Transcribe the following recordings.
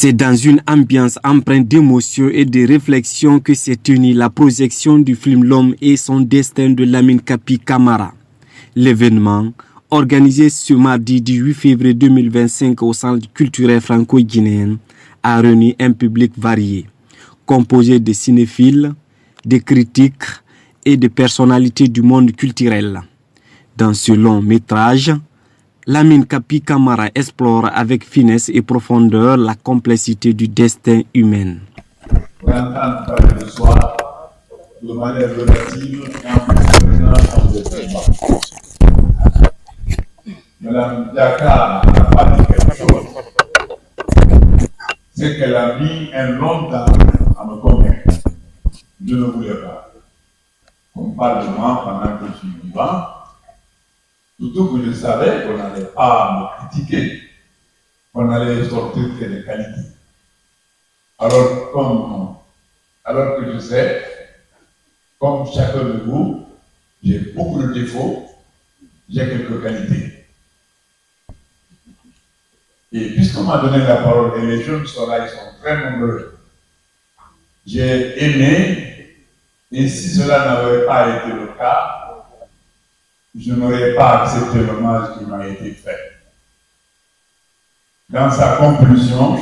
C'est dans une ambiance empreinte d'émotion et de réflexion que s'est tenue la projection du film L'homme et son destin de Lamine Kapi Camara. L'événement, organisé ce mardi du 8 février 2025 au Centre culturel franco-guinéen, a réuni un public varié, composé de cinéphiles, de critiques et de personnalités du monde culturel. Dans ce long métrage, Lamine Kapi Camara explore avec finesse et profondeur la complexité du destin humain. On est en train de parler de soi de manière relative et en comprenant des événements. Madame Diaka n'a pas dit quelque chose. C'est qu'elle a mis un long temps à me convaincre. Je ne voulais pas qu'on parle de moi pendant que je suis vivant. Surtout que je savais qu'on n'allait pas me critiquer, qu'on allait sortir que des qualités. Alors que je sais, comme chacun de vous, j'ai beaucoup de défauts, j'ai quelques qualités. Et puisqu'on m'a donné la parole, et les jeunes sont là, ils sont très nombreux, j'ai aimé, et si cela n'avait pas été le cas, je n'aurais pas accepté l'hommage qui m'a été fait. Dans sa conclusion,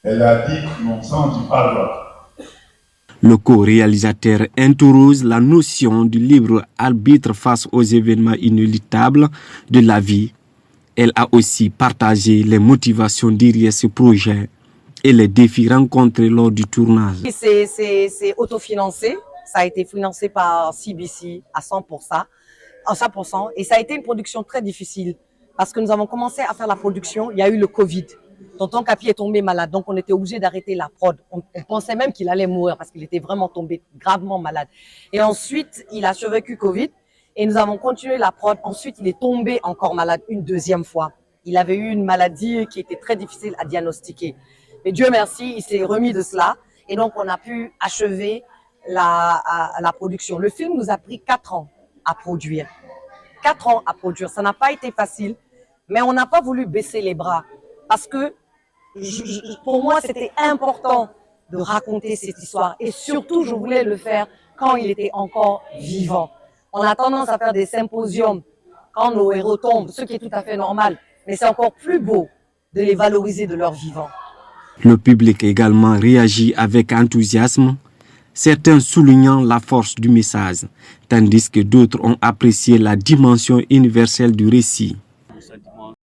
elle a dit que mon sang du pardon. Le co-réalisateur interroge la notion du libre arbitre face aux événements inéluctables de la vie. Elle a aussi partagé les motivations derrière ce projet et les défis rencontrés lors du tournage. C'est autofinancé, ça a été financé par CBC à 100%. Et ça a été une production très difficile parce que nous avons commencé à faire la production, il y a eu le Covid. Tonton Kapi est tombé malade, donc on était obligé d'arrêter la prod. On pensait même qu'il allait mourir parce qu'il était vraiment tombé gravement malade. Et ensuite, il a survécu Covid et nous avons continué la prod. Ensuite, il est tombé encore malade une deuxième fois. Il avait eu une maladie qui était très difficile à diagnostiquer. Mais Dieu merci, il s'est remis de cela et donc on a pu achever la production. Le film nous a pris 4 ans à produire. 4 ans à produire. Ça n'a pas été facile, mais on n'a pas voulu baisser les bras parce que pour moi, c'était important de raconter cette histoire et surtout, je voulais le faire quand il était encore vivant. On a tendance à faire des symposiums quand nos héros tombent, ce qui est tout à fait normal, mais c'est encore plus beau de les valoriser de leur vivant. Le public également réagit avec enthousiasme, certains soulignant la force du message, tandis que d'autres ont apprécié la dimension universelle du récit.